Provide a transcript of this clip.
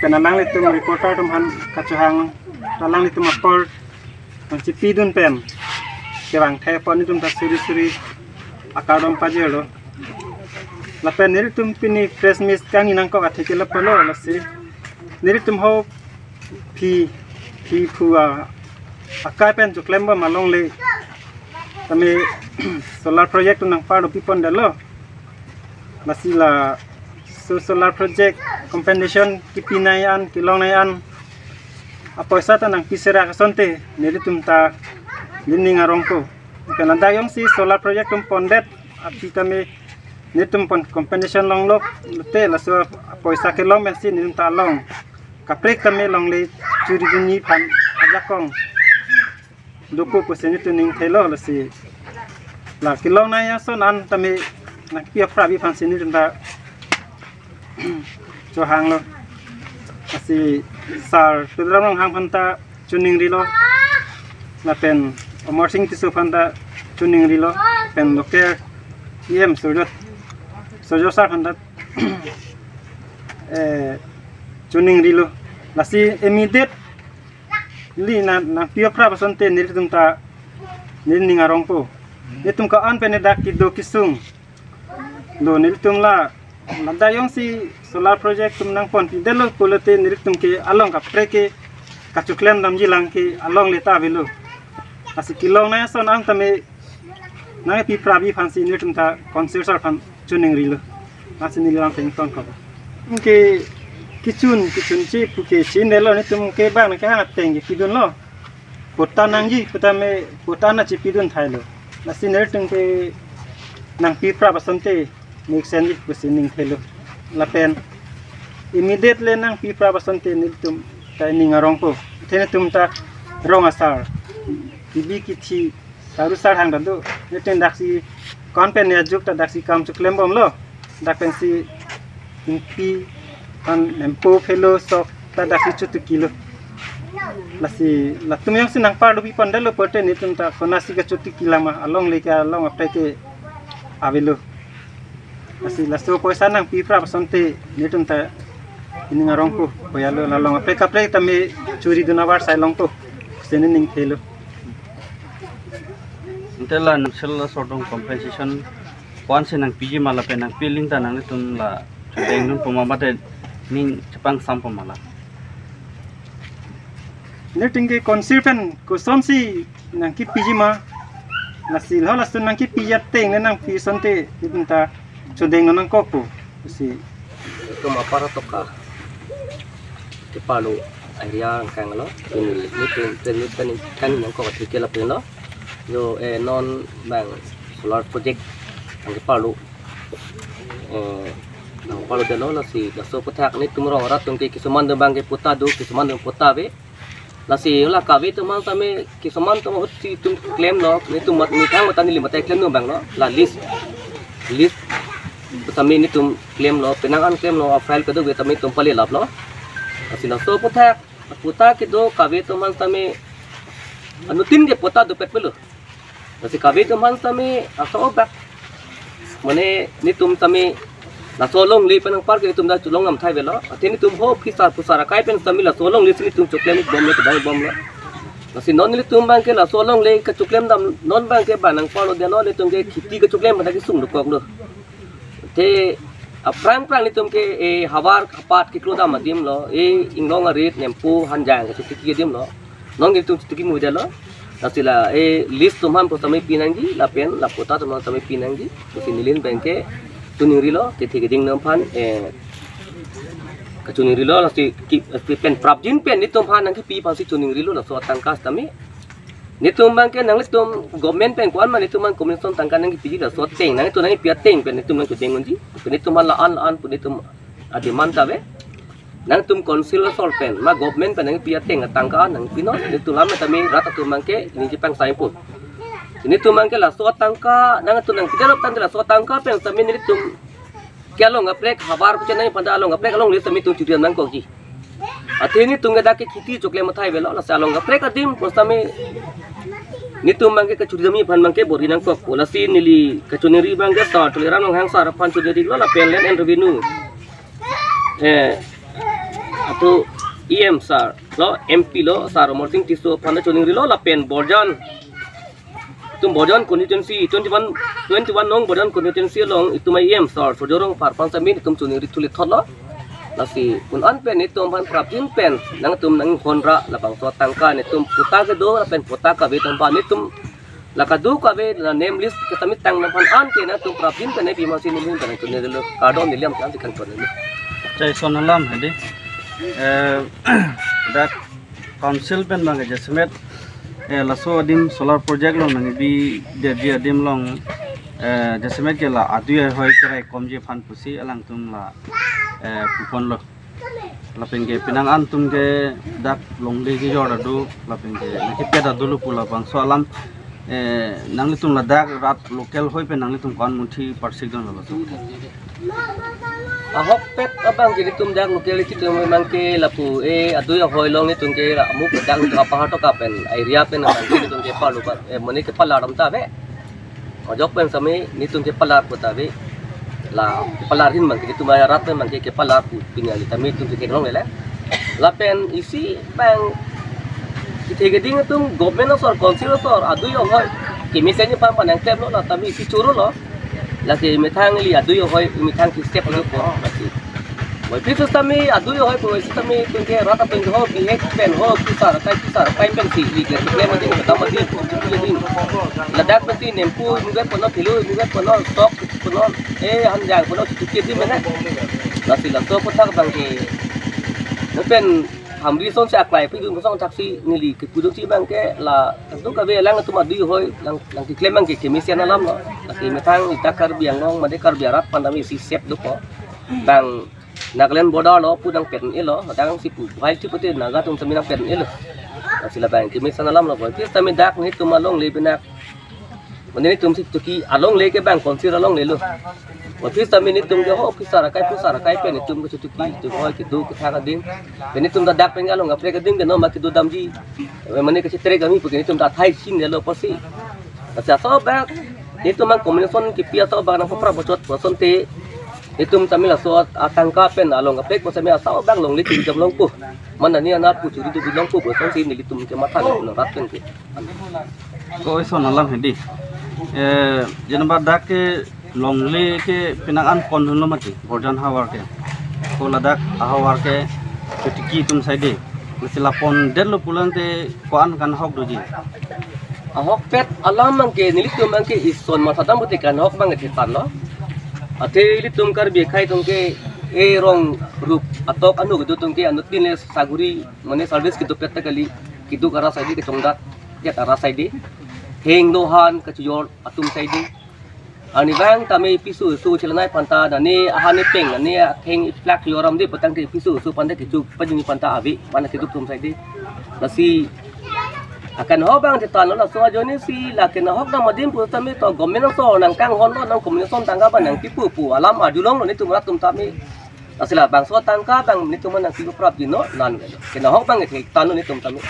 karena lang itu reporter tumhan kacuhang lang itu mapor masih pidun pen kewang telepon itu tak suri akadom pajero lapen niri tum pini press miss kang inang ko atheke lapolo lasi niri tum ho pi phua akai pen juklemba malong le kami solar project nang paro pipon dalo masih solar project compensation kipinayan kilongayan apa sata nang pisera kasonte niri tum ta lining arongko kananda yung si solar project tum pondet api kami niri tum pon compensation long lok te la so apa isa kilong mensi niri ta long kapre kami long le curi duni pan ajakong doko ko seni tuning thelo la si la kilong na ya sonan tami nak pia prabi pan sini tenta cho hang lo masih sar pedram hang panta tuning rilo la pen omorsing tisu panta tuning rilo pen loker yem sojo sar panta tuning rilo lasi immediate li na pia praba sonte nir tumta nir ningarongpo nitum ka an penedak kido kisung lo nilitum la nadayong si solar project tum nang pon pidelo kulate nilitum ke along ka preke kacuklem dam jilang ke along leta velo asi kilong na son ang tame na pi prabi fansi nilitum ta concert fan tuning rilo asi nilang teng ton ko ke kichun chi puke chinelo nitum ke bang ke ha teng ki pidun lo potanang ji putame potana chi pidun thailo asi nilitum ke nang pi prabasante nik sendi kusining thelo lapen immediately nang pi prabasante niltum taining arongpo thene tumta rong asar tibi kithi saru sar hang dando neten daksi konpen ya juk ta daksi kam chuklembom lo dakpen si pi an nempo phelo sok ta daksi chutu kilo lasi latum yang sinang pardu pi pandalo pote nitum ta konasi ka chutu kilama along leke along apeke avilo asi lasto ko sanang pipra pasonte nitum ta ini ngarongko koyalo lalong apeka pre tame curi dunawar sailongko senening thelo intela national sordong compensation once nang piji mala pe nang peeling ta nang tum la chudeng nun pomamate ning chapang sampamala netinge conserven ko sonsi nang ki piji ma nasil hola sun nang ki pijat teng nang pi sonte nitum ta chudeng nang kopo si itu mapara toka di Palu area kang lo ini kan yang kau kecil apa lo yo non bang solar project yang di Palu nang Palu de lo si daso putak ni tumrong rat tungki kisuman de bang ke puta do kisuman de puta be lasi la kawe teman tame kisuman tum hoti tum claim lo ni tum ni kang tani lima claim no bang lo la list tami ni tum claim lo penangan claim lo file kedo be tami tum pali lap lo asina so puta ke do kawe teman tami anutin ke puta do pet pelu asi kawe teman tami aso back mane ni tum tami na solong li penang par ke tum da chulong am thai velo atini tum ho phisa pusara kai pen tami la solong li sini tum choklem bom le dang bom lo asi non li tum bang ke la solong le ka choklem dam non bang ke banang palo de no le tum ke khiti ke choklem bada ki sung kok lo te prang ni tum ke hawar kapat ki kloda madim lo inglong arit nempu hanjang ke tiki dim lo nong ke tum tiki muda lo nasila list tum han potami pinangi la pen la pota tum tami pinangi to nilin banke tuning rilo ke tiki ding nam phan ka tuning rilo la si pen prabjin pen ni tum han nang ki pi pa si tuning rilo la so tangkas tami nitum bangke nang litum government pen kuan man nitum man commission tangkan nang piji da so teng nang itu nang pia teng pen nitum nang kudeng ngi nitum man la an pun nitum adiman tabe nang tum council sol pen ma government pen nang pia teng tangka nang pino nitum lam tami rata tum bangke ni jipang sai pun nitum bangke la so tangka nang tu nang pidalop tan la so tangka pen tami nitum kyalo ngaprek habar ku chenai pada along ngaprek along ni tami tum churian nang ko ji atini tum ga ke khiti chokle mathai velo la salong ngaprek adim postami nitum bangke kecuri pan bangke bori nang kok polasi nili kecuniri bangke start toleran nang hang sarapan curi lo la pelen and revenue atau EM sar lo MP lo sar morsing tisu panda chuning ri lo la pen borjan tum borjan constituency 21 nong borjan constituency long itu mai EM sar sojorong par pan samin tum chuning ri tulit thot lo nasi kun an pen itu pan prapin pen nang tum nang honra la bang so tangka ni tum puta ke do la pen puta ka be tum ni tum la ka du ka be la name list ke tamit tang na pan an ke na tum prapin pen bi ma sin ni tan tu ni lo ka do ni liam tan kan ton ni Cai sonalam hadi dak council pen bang jasmet laso adim solar project long nang bi dia adim long jasmet ke la adu hoi krai komje fan pusi alang tum la pupon lo lapeng ke pinang an tum ke dak long le ki jor adu lapeng ke ke peda dulu pula bang so alam nang litum la dak rat local hoi pe nang litum kan muthi parsik don lo so ahok pet abang jadi tum dak local ki tum memang ke lapu adu ya hoi long ni tum ke amu ke dang apa ha to ka pen area pen nang ki tum ke palu ba mani ke palaram ta be ojok pen sami ni tum ke palar puta be la palarin man ke tum aya rat man ke palar pingali tami tum ke long le la pen isi bang kita geding tum government or council or adu yo hoi ki misalnya pan panang tem lo la tami isi churu lo la ke metang li adu yo hoi metang ki step lo ko mati moi pitu tami adu yo hoi po isi tami tum ke rat pen ho bi ek pen ho kisar kai pen si li ke mati ko tamati ko geding la dak pati nempu mugat pono philu mugat pono stock pono han jang pono ki di mena la si la to ko tak bang ke no pen hamri son sa klai pi dun song taksi nili ke kudu si bang ke la tu ka be lang tu ma du hoi lang ki claim bang ke kemisian alam lo ki metang itakar biang long made kar biarat pandami si sep do ko bang naglen boda lo pudang pen elo dang si pu hai ti pute naga tum saminang pen elo sila bang kemisian alam lo ko ti tami dak ni tu malong le benak mane tum si tu ki along le ke bang konsir along le lo Waktu kami ni tum jauh pusara kai pen ni tum kecuci tu hoi kitu kita kading pen ni tum dah dak pengal lo ngapre kading kena mak kitu damji mana kecil tere kami pergi ni tum dah thai sin lo pasti tapi asal bang ni tum mang kombinasi kipi asal bang nang pra bocot boson te ni tum tamil asal atangka pen along ngapre ko sami asal bang long litu jam long pu mana ni anak pu curi tu long pu boson sin ni tum ke mata lo rat pen ke ko iso nalam hedi jenaba dak ke longle ke pinangan kon hunlo mati borjan hawar ke ko ladak hawar ke ketiki tum saide misila pon dello pulang te koan kan hok doji ahok pet alam mang ke nilitum mang ke ison ma sadam buti kan hok mang ke tan lo ate litum kar bi khai tum ke rong rup atok anu gitu tum ke anu tin saguri mane service kitu pet kali kitu kara saide ke tongdat ke tara saide heng dohan ke cior atum saide ani bang tami pisu su celanai panta dani ahani peng ani heng plak yoram di petang di pisu su panta kicu panjungi panta abi mana kitu tum saide nasi akan ho bang ditan la so ajoni si lakin ho na madim pu tami to gomen so nang kang hon nang komunikasi tangga ban nang tipu pu alam adulong ni tum rat tum tami asila bang so tangka bang ni tum nang kitu prap dino nan kena ho bang ke tanu ni tum tami